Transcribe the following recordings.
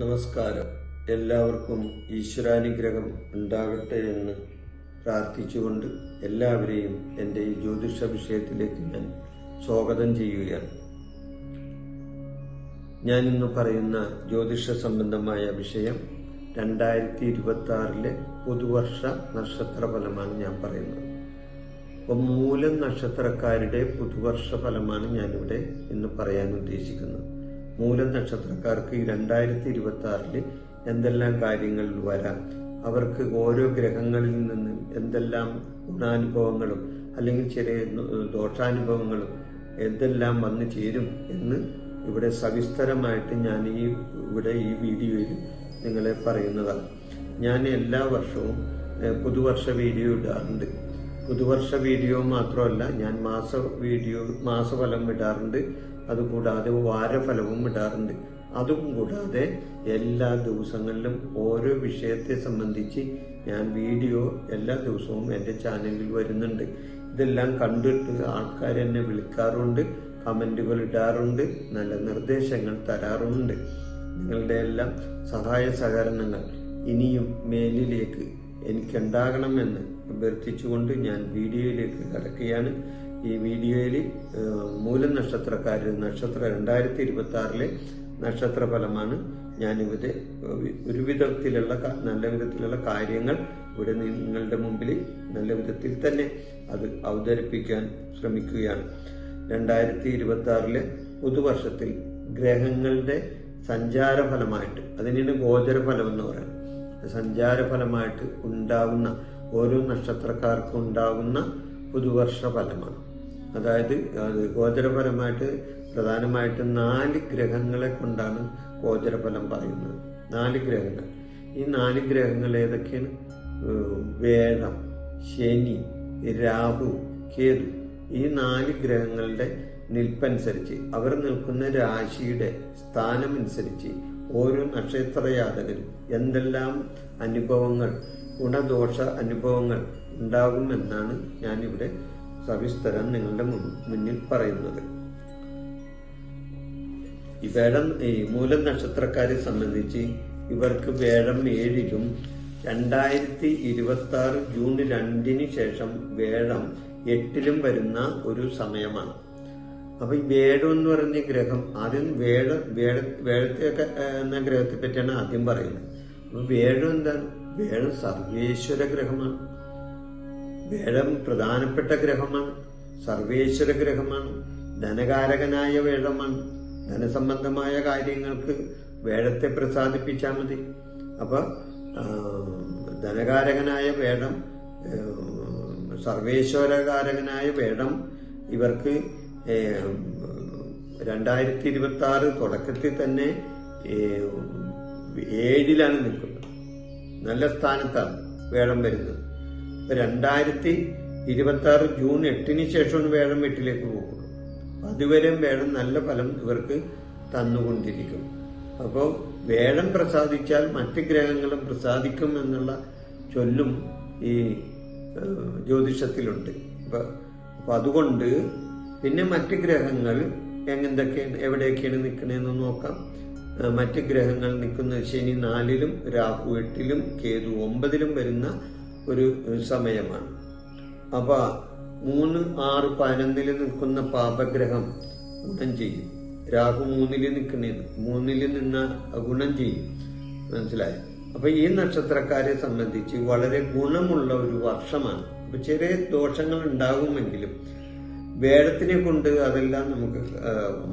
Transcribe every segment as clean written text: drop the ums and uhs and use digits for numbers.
നമസ്കാരം. എല്ലാവർക്കും ഈശ്വരാനുഗ്രഹം ഉണ്ടാകട്ടെ എന്ന് പ്രാർത്ഥിച്ചുകൊണ്ട് എല്ലാവരെയും എൻ്റെ ഈ ജ്യോതിഷ വിഷയത്തിലേക്ക് ഞാൻ സ്വാഗതം ചെയ്യുകയാണ്. ഞാൻ ഇന്ന് പറയുന്ന ജ്യോതിഷ സംബന്ധമായ വിഷയം 2026 പുതുവർഷ നക്ഷത്ര ഫലമാണ് ഞാൻ പറയുന്നത്. അപ്പം മൂലം നക്ഷത്രക്കാരുടെ പുതുവർഷ ഫലമാണ് ഞാനിവിടെ ഇന്ന് പറയാൻ ഉദ്ദേശിക്കുന്നത്. മൂലം നക്ഷത്രക്കാർക്ക് ഈ 2026 എന്തെല്ലാം കാര്യങ്ങൾ വരാം, അവർക്ക് ഓരോ ഗ്രഹങ്ങളിൽ നിന്നും എന്തെല്ലാം ഗുണാനുഭവങ്ങളും അല്ലെങ്കിൽ ചെറിയ ദോഷാനുഭവങ്ങളും എന്തെല്ലാം വന്നു ചേരും എന്ന് ഇവിടെ സവിസ്തരമായിട്ട് ഞാൻ ഈ വീഡിയോയിൽ നിങ്ങളെ പറയുന്നതാണ്. ഞാൻ എല്ലാ വർഷവും പുതുവർഷ വീഡിയോ ഇടാറുണ്ട്. പുതുവർഷ വീഡിയോ മാത്രമല്ല, ഞാൻ മാസഫലം ഇടാറുണ്ട്. അതുകൂടാതെ വാരഫലവും ഇടാറുണ്ട്. അതും കൂടാതെ എല്ലാ ദിവസങ്ങളിലും ഓരോ വിഷയത്തെ സംബന്ധിച്ച് ഞാൻ വീഡിയോ എല്ലാ ദിവസവും എൻ്റെ ചാനലിൽ വരുന്നുണ്ട്. ഇതെല്ലാം കണ്ടിട്ട് ആൾക്കാർ എന്നെ വിളിക്കാറുണ്ട്, കമന്റുകൾ ഇടാറുണ്ട്, നല്ല നിർദ്ദേശങ്ങൾ തരാറുമുണ്ട്. നിങ്ങളുടെ എല്ലാം സഹായ സഹകരണങ്ങൾ ഇനിയും മേലിലേക്ക് എനിക്കുണ്ടാകണമെന്ന് അഭ്യർത്ഥിച്ചുകൊണ്ട് ഞാൻ വീഡിയോയിലേക്ക് കടക്കുകയാണ്. ഈ വീഡിയോയിൽ മൂലം നക്ഷത്രക്കാരുടെ 2026 നക്ഷത്ര ഫലമാണ് ഞാനിവിടെ നല്ല വിധത്തിലുള്ള കാര്യങ്ങൾ ഇവിടെ നിങ്ങളുടെ മുമ്പിൽ നല്ല വിധത്തിൽ തന്നെ അത് അവതരിപ്പിക്കാൻ ശ്രമിക്കുകയാണ്. 2026 പുതുവർഷത്തിൽ ഗ്രഹങ്ങളുടെ സഞ്ചാരഫലമായിട്ട്, അതിനാണ് ഗോചരഫലം എന്ന് പറയുന്നത്. സഞ്ചാരഫലമായിട്ട് ഉണ്ടാകുന്ന ഓരോ നക്ഷത്രക്കാർക്കും ഉണ്ടാകുന്ന പുതുവർഷ ഫലമാണ്. അതായത് ഗോചരഫലമായിട്ട് പ്രധാനമായിട്ടും 4 ഗ്രഹങ്ങളെ കൊണ്ടാണ് ഗോചരഫലം പറയുന്നത്. 4 ഗ്രഹങ്ങൾ. ഈ 4 ഗ്രഹങ്ങൾ ഏതൊക്കെയാണ്? വേഴം, ശനി, രാഹു, കേതു. ഈ 4 ഗ്രഹങ്ങളുടെ നിൽപ്പനുസരിച്ച്, അവർ നിൽക്കുന്ന രാശിയുടെ സ്ഥാനമനുസരിച്ച് ഓരോ നക്ഷത്ര ജാതകരും എന്തെല്ലാം അനുഭവങ്ങൾ, ഗുണദോഷ അനുഭവങ്ങൾ ഉണ്ടാകുമെന്നാണ് ഞാനിവിടെ സവിസ്തരം നിങ്ങളുടെ മുന്നിൽ പറയുന്നത്. ഈ മൂലം നക്ഷത്രക്കാരെ സംബന്ധിച്ച് ഇവർക്ക് വേഴം 7-ലും 2026 ജൂൺ 2 ശേഷം വേഴം 8-ലും വരുന്ന ഒരു സമയമാണ്. അപ്പൊ ഈ വേഴം എന്ന് പറഞ്ഞ ഗ്രഹം, ആദ്യം വേഴത്തെ എന്ന ഗ്രഹത്തെ പറ്റിയാണ് ആദ്യം പറയുന്നത്. അപ്പൊ വേഴം എന്താണ്? വേഴം സർവേശ്വര ഗ്രഹമാണ്. വേഴം പ്രധാനപ്പെട്ട ഗ്രഹമാണ്, സർവേശ്വര ഗ്രഹമാണ്, ധനകാരകനായ വേഴമാണ്. ധനസംബന്ധമായ കാര്യങ്ങൾക്ക് വേഴത്തെ പ്രസാദിപ്പിച്ചാൽ മതി. അപ്പൊ ധനകാരകനായ വേഴം, സർവേശ്വരകാരകനായ വേഴം ഇവർക്ക് 2026 തുടക്കത്തിൽ തന്നെ 7-ലാണ് നിൽക്കുന്നത്. നല്ല സ്ഥാനത്താണ് വേഴം വരുന്നത്. 2026 ജൂൺ 8 ശേഷമാണ് വേഴം 8-ലേക്ക് പോകുന്നത്. അതുവരെ വേഴം നല്ല ഫലം ഇവർക്ക് തന്നുകൊണ്ടിരിക്കും. അപ്പോൾ വേഴം പ്രസാദിച്ചാൽ മറ്റ് ഗ്രഹങ്ങളും പ്രസാദിക്കും എന്നുള്ള ചൊല്ലും ഈ ജ്യോതിഷത്തിലുണ്ട്. അപ്പൊ അതുകൊണ്ട് പിന്നെ മറ്റ് ഗ്രഹങ്ങൾ എവിടെയൊക്കെയാണ് നിൽക്കണേന്ന് നോക്കാം. മറ്റ് ഗ്രഹങ്ങൾ നിൽക്കുന്നത് ശനി 4-ലും രാഹു 8-ലും കേതു 9-ലും വരുന്ന ഒരു സമയമാണ്. അപ്പൊ 3, 6, 11 നിൽക്കുന്ന പാപഗ്രഹം ഗുണം ചെയ്യും. രാഹു 3-ൽ നിന്ന ഗുണം ചെയ്യും. മനസ്സിലായോ? അപ്പൊ ഈ നക്ഷത്രക്കാരെ സംബന്ധിച്ച് വളരെ ഗുണമുള്ള ഒരു വർഷമാണ്. അപ്പൊ ചെറിയ ദോഷങ്ങൾ ഉണ്ടാകുമെങ്കിലും വേഴത്തിനെ കൊണ്ട് അതെല്ലാം നമുക്ക്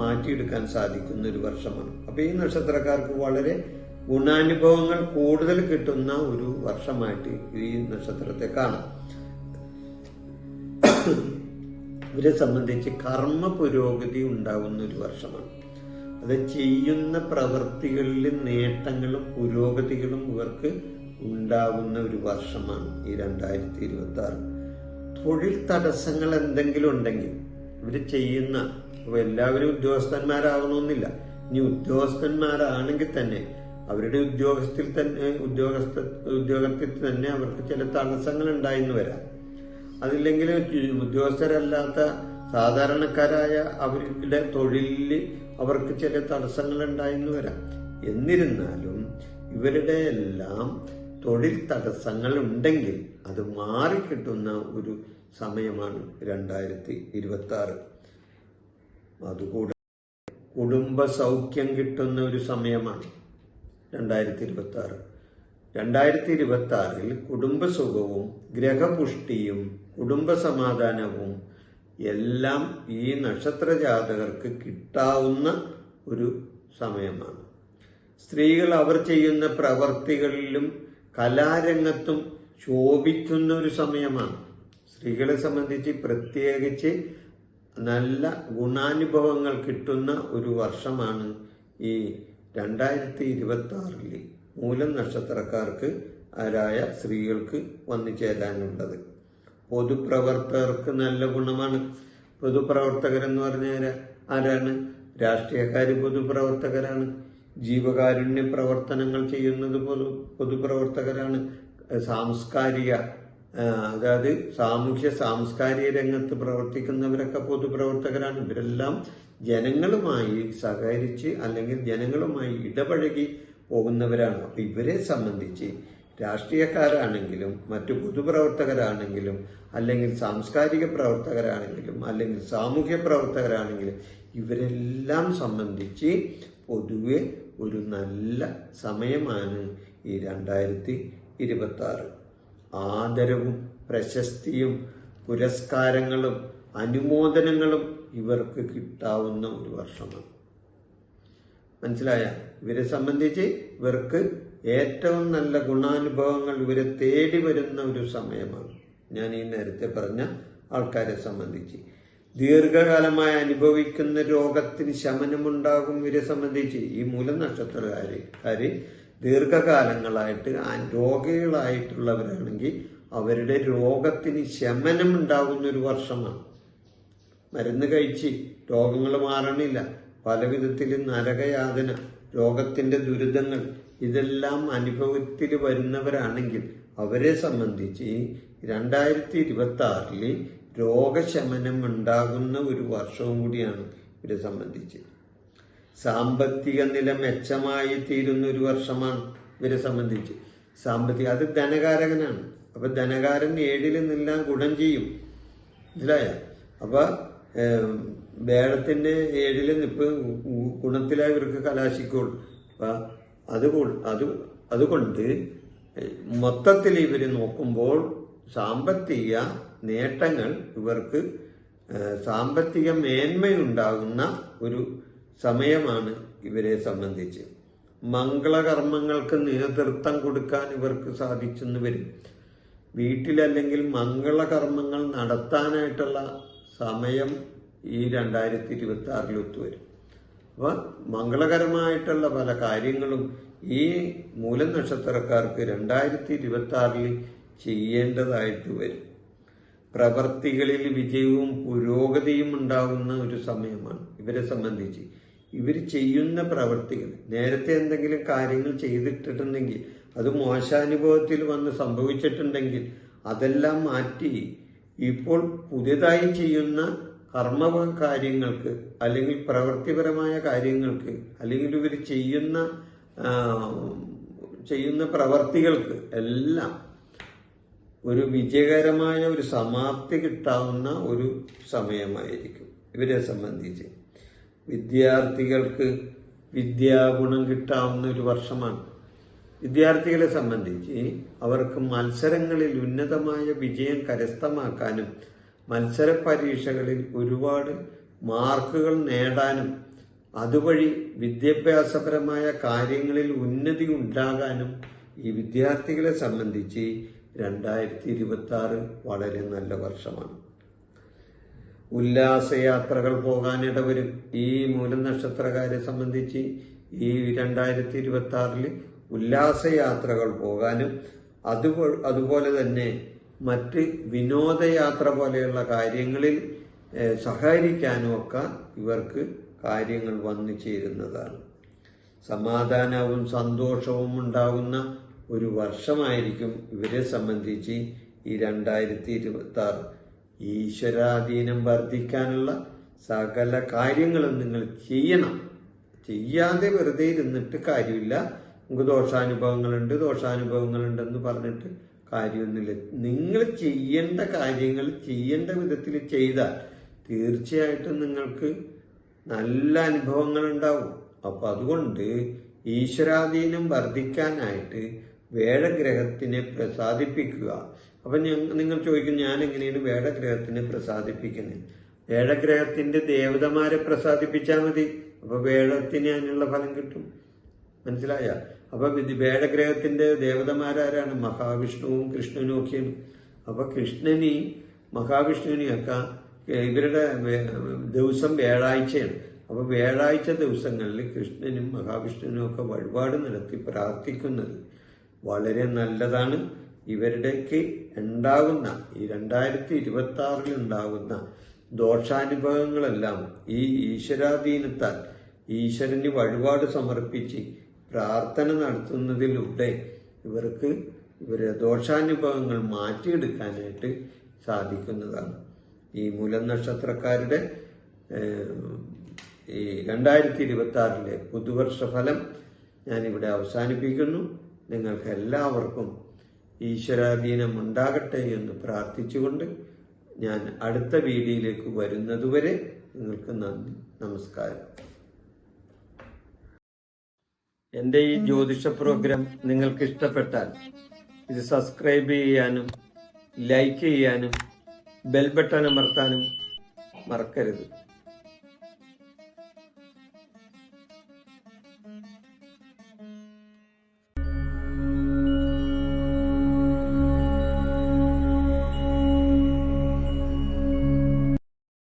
മാറ്റിയെടുക്കാൻ സാധിക്കുന്ന ഒരു വർഷമാണ്. അപ്പൊ ഈ നക്ഷത്രക്കാർക്ക് വളരെ ഗുണാനുഭവങ്ങൾ കൂടുതൽ കിട്ടുന്ന ഒരു വർഷമായിട്ട് ഈ നക്ഷത്രത്തെ കാണാം. ഇവരെ സംബന്ധിച്ച് കർമ്മ പുരോഗതി ഉണ്ടാകുന്ന ഒരു വർഷമാണ്. അത് ചെയ്യുന്ന പ്രവൃത്തികളിൽ നേട്ടങ്ങളും പുരോഗതികളും ഇവർക്ക് ഉണ്ടാകുന്ന ഒരു വർഷമാണ് ഈ 2026. തൊഴിൽ തടസ്സങ്ങൾ എന്തെങ്കിലും ഉണ്ടെങ്കിൽ ഇവർ ചെയ്യുന്ന, എല്ലാവരും ഉദ്യോഗസ്ഥന്മാരാകണമെന്നില്ല. ഇനി ഉദ്യോഗസ്ഥന്മാരാണെങ്കിൽ തന്നെ അവരുടെ ഉദ്യോഗത്തിൽ തന്നെ അവർക്ക് ചില തടസ്സങ്ങൾ ഉണ്ടായിന്ന് വരാം. അതില്ലെങ്കിൽ ഉദ്യോഗസ്ഥരല്ലാത്ത സാധാരണക്കാരായ അവരുടെ തൊഴിലിൽ അവർക്ക് ചില തടസ്സങ്ങൾ ഉണ്ടായെന്ന് വരാം. എന്നിരുന്നാലും ഇവരുടെ എല്ലാം തൊഴിൽ തടസ്സങ്ങൾ ഉണ്ടെങ്കിൽ അത് മാറിക്കിട്ടുന്ന ഒരു സമയമാണ് 2026. അതുകൂടെ കുടുംബ സൗഖ്യം കിട്ടുന്ന ഒരു സമയമാണ് 2026. 2026 കുടുംബസുഖവും ഗ്രഹപുഷ്ടിയും കുടുംബസമാധാനവും എല്ലാം ഈ നക്ഷത്ര ജാതകർക്ക് കിട്ടാവുന്ന ഒരു സമയമാണ്. സ്ത്രീകൾ അവർ ചെയ്യുന്ന പ്രവർത്തികളിലും കലാരംഗത്തും ശോഭിക്കുന്ന ഒരു സമയമാണ്. സ്ത്രീകളെ സംബന്ധിച്ച് പ്രത്യേകിച്ച് നല്ല ഗുണാനുഭവങ്ങൾ കിട്ടുന്ന ഒരു വർഷമാണ് ഈ 2026 മൂലം നക്ഷത്രക്കാർക്ക് ആരായ സ്ത്രീകൾക്ക് വന്നു ചേരാനുള്ളത്. പൊതുപ്രവർത്തകർക്ക് നല്ല ഗുണമാണ്. പൊതുപ്രവർത്തകരെന്ന് പറഞ്ഞാൽ ആരാണ്? രാഷ്ട്രീയക്കാര് പൊതുപ്രവർത്തകരാണ്. ജീവകാരുണ്യ പ്രവർത്തനങ്ങൾ ചെയ്യുന്നത് പൊതുപ്രവർത്തകരാണ്. സാംസ്കാരിക അതായത് സാമൂഹ്യ സാംസ്കാരിക രംഗത്ത് പ്രവർത്തിക്കുന്നവരൊക്കെ പൊതുപ്രവർത്തകരാണ്. ഇവരെല്ലാം ജനങ്ങളുമായി സഹകരിച്ച് അല്ലെങ്കിൽ ജനങ്ങളുമായി ഇടപഴകി പോകുന്നവരാണ്. അപ്പൊ ഇവരെ സംബന്ധിച്ച് രാഷ്ട്രീയക്കാരാണെങ്കിലും മറ്റു പൊതുപ്രവർത്തകരാണെങ്കിലും അല്ലെങ്കിൽ സാംസ്കാരിക പ്രവർത്തകരാണെങ്കിലും അല്ലെങ്കിൽ സാമൂഹ്യ പ്രവർത്തകരാണെങ്കിലും ഇവരെല്ലാം സംബന്ധിച്ച് പൊതുവെ ഒരു നല്ല സമയമാണ് ഈ 2026. ആദരവും പ്രശസ്തിയും പുരസ്കാരങ്ങളും അനുമോദനങ്ങളും ഇവർക്ക് കിട്ടാവുന്ന ഒരു വർഷമാണ്. മനസ്സിലായ? ഇവരെ സംബന്ധിച്ച് ഇവർക്ക് ഏറ്റവും നല്ല ഗുണാനുഭവങ്ങൾ ഇവരെ തേടി വരുന്ന ഒരു സമയമാണ്. ഞാൻ ഈ നേരത്തെ പറഞ്ഞ ആൾക്കാരെ സംബന്ധിച്ച് ദീർഘകാലമായി അനുഭവിക്കുന്ന രോഗത്തിന് ശമനമുണ്ടാകും. ഇവരെ സംബന്ധിച്ച് ഈ മൂലം നക്ഷത്രക്കാര് ദീർഘകാലങ്ങളായിട്ട് രോഗികളായിട്ടുള്ളവരാണെങ്കിൽ അവരുടെ രോഗത്തിന് ശമനം ഉണ്ടാകുന്ന ഒരു വർഷമാണ്. മരുന്ന് കഴിച്ച് രോഗങ്ങൾ മാറണില്ല, പല വിധത്തിൽ നരകയാതന, രോഗത്തിന്റെ ദുരിതങ്ങൾ ഇതെല്ലാം അനുഭവത്തിൽ വരുന്നവരാണെങ്കിൽ അവരെ സംബന്ധിച്ച് 2026 രോഗശമനം ഉണ്ടാകുന്ന ഒരു വർഷവും കൂടിയാണ് ഇവരെ സംബന്ധിച്ച്. സാമ്പത്തിക നില മെച്ചമായി തീരുന്ന ഒരു വർഷമാണ് ഇവരെ സംബന്ധിച്ച്. അത് ധനകാരകനാണ്. അപ്പൊ ധനകാരൻ 7 നിന്നെല്ലാം ഗുണം ചെയ്യും. മനസ്സിലായ? അപ്പൊ വേടത്തിന്റെ 7 നിപ്പ് ഗുണത്തിലായി ഇവർക്ക് കലാശിക്കുള്ളൂ. അപ്പൊ അതുകൊണ്ട് മൊത്തത്തിൽ ഇവര് നോക്കുമ്പോൾ സാമ്പത്തിക നേട്ടങ്ങൾ ഇവർക്ക് സാമ്പത്തിക മേന്മയുണ്ടാകുന്ന ഒരു സമയമാണ് ഇവരെ സംബന്ധിച്ച്. മംഗളകർമ്മങ്ങൾക്ക് നേതൃത്വം കൊടുക്കാൻ ഇവർക്ക് സാധിച്ചെന്ന് വരും. വീട്ടിലല്ലെങ്കിൽ മംഗളകർമ്മങ്ങൾ നടത്താനായിട്ടുള്ള സമയം ഈ 2026 ഒത്തുവരും. അപ്പൊ മംഗളകരമായിട്ടുള്ള പല കാര്യങ്ങളും ഈ മൂലം നക്ഷത്രക്കാർക്ക് 2026 ചെയ്യേണ്ടതായിട്ട് വരും. പ്രവർത്തികളിൽ വിജയവും പുരോഗതിയും ഉണ്ടാകുന്ന ഒരു സമയമാണ് ഇവരെ സംബന്ധിച്ച്. ഇവർ ചെയ്യുന്ന പ്രവർത്തികൾ, നേരത്തെ എന്തെങ്കിലും കാര്യങ്ങൾ ചെയ്തിട്ടുണ്ടെങ്കിൽ അത് മോശാനുഭവത്തിൽ വന്ന് സംഭവിച്ചിട്ടുണ്ടെങ്കിൽ അതെല്ലാം മാറ്റി ഇപ്പോൾ പുതിയതായി ചെയ്യുന്ന കർമ്മ കാര്യങ്ങൾക്ക് അല്ലെങ്കിൽ പ്രവൃത്തിപരമായ കാര്യങ്ങൾക്ക് അല്ലെങ്കിൽ ഇവർ ചെയ്യുന്ന പ്രവർത്തികൾക്ക് എല്ലാം ഒരു വിജയകരമായ ഒരു സമാപ്തി കിട്ടാവുന്ന ഒരു സമയമായിരിക്കും ഇവരെ സംബന്ധിച്ച്. വിദ്യാർത്ഥികൾക്ക് വിദ്യാഗുണം കിട്ടാവുന്ന ഒരു വർഷമാണ്. വിദ്യാർത്ഥികളെ സംബന്ധിച്ച് അവർക്ക് മത്സരങ്ങളിൽ ഉന്നതമായ വിജയം കരസ്ഥമാക്കാനും മത്സര പരീക്ഷകളിൽ ഒരുപാട് മാർക്കുകൾ നേടാനും അതുവഴി വിദ്യാഭ്യാസപരമായ കാര്യങ്ങളിൽ ഉന്നതി ഉണ്ടാകാനും ഈ വിദ്യാർത്ഥികളെ സംബന്ധിച്ച് 2026 വളരെ നല്ല വർഷമാണ്. ഉല്ലാസയാത്രകൾ പോകാനിടവരും. ഈ മൂലം നക്ഷത്രക്കാരെ സംബന്ധിച്ച് ഈ 2026 ഉല്ലാസയാത്രകൾ പോകാനും അതുപോലെ തന്നെ മറ്റ് വിനോദയാത്ര പോലെയുള്ള കാര്യങ്ങളിൽ സഹകരിക്കാനും ഒക്കെ ഇവർക്ക് കാര്യങ്ങൾ വന്നു ചേരുന്നതാണ്. സമാധാനവും സന്തോഷവും ഉണ്ടാകുന്ന ഒരു വർഷമായിരിക്കും ഇവരെ സംബന്ധിച്ച് ഈ 2026. ഈശ്വരാധീനം വർദ്ധിക്കാനുള്ള സകല കാര്യങ്ങളും നിങ്ങൾ ചെയ്യണം. ചെയ്യാതെ വെറുതെ ഇരുന്നിട്ട് കാര്യമില്ല. നമുക്ക് ദോഷാനുഭവങ്ങളുണ്ടെന്ന് പറഞ്ഞിട്ട് കാര്യമൊന്നുമില്ല. നിങ്ങൾ ചെയ്യേണ്ട കാര്യങ്ങൾ ചെയ്യേണ്ട വിധത്തിൽ ചെയ്താൽ തീർച്ചയായിട്ടും നിങ്ങൾക്ക് നല്ല അനുഭവങ്ങൾ ഉണ്ടാവും. അപ്പൊ അതുകൊണ്ട് ഈശ്വരാധീനം വർദ്ധിക്കാനായിട്ട് വേഴഗ്രഹത്തിനെ പ്രസാദിപ്പിക്കുക. അപ്പൊ നിങ്ങൾ ചോദിക്കും, ഞാൻ എങ്ങനെയാണ് വേഴഗ്രഹത്തിനെ പ്രസാദിപ്പിക്കുന്നത്? വേഴഗ്രഹത്തിന്റെ ദേവതമാരെ പ്രസാദിപ്പിച്ചാൽ മതി. അപ്പൊ വേഴത്തിന് അതിനുള്ള ഫലം കിട്ടും. മനസ്സിലായ? അപ്പൊ വേഴഗ്രഹത്തിന്റെ ദേവതമാരാരാണ്? മഹാവിഷ്ണുവും കൃഷ്ണനും ഒക്കെയാണ്. അപ്പൊ മഹാവിഷ്ണുവിനെയൊക്കെ ഇവരുടെ ദിവസം വ്യാഴാഴ്ചയാണ്. അപ്പൊ വ്യാഴാഴ്ച ദിവസങ്ങളിൽ കൃഷ്ണനും മഹാവിഷ്ണുവിനും ഒക്കെ വഴിപാട് നടത്തി പ്രാർത്ഥിക്കുന്നത് വളരെ നല്ലതാണ്. ഇവരുടെക്ക് ഉണ്ടാകുന്ന ഈ 2026 ഉണ്ടാകുന്ന ദോഷാനുഭവങ്ങളെല്ലാം ഈ ഈശ്വരാധീനത്താൽ ഈശ്വരന് വഴിപാട് സമർപ്പിച്ച് പ്രാർത്ഥന നടത്തുന്നതിലൂടെ ഇവരുടെ ദോഷാനുഭവങ്ങൾ മാറ്റിയെടുക്കാനായിട്ട് സാധിക്കുന്നതാണ്. ഈ മൂലം നക്ഷത്രക്കാരുടെ ഈ 2026 പുതുവർഷ ഫലം ഞാനിവിടെ അവസാനിപ്പിക്കുന്നു. നിങ്ങൾക്ക് എല്ലാവർക്കും ഈശ്വരാധീനം ഉണ്ടാകട്ടെ എന്ന് പ്രാർത്ഥിച്ചുകൊണ്ട് ഞാൻ അടുത്ത വീഡിയോയിലേക്ക് വരുന്നതുവരെ നിങ്ങൾക്ക് നന്ദി, നമസ്കാരം. എൻ്റെ ഈ ജ്യോതിഷ പ്രോഗ്രാം നിങ്ങൾക്ക് ഇഷ്ടപ്പെട്ടാൽ ഇത് സബ്സ്ക്രൈബ് ചെയ്യാനും ലൈക്ക് ചെയ്യാനും ബെൽ ബട്ടൺ അമർത്താനും മറക്കരുത്.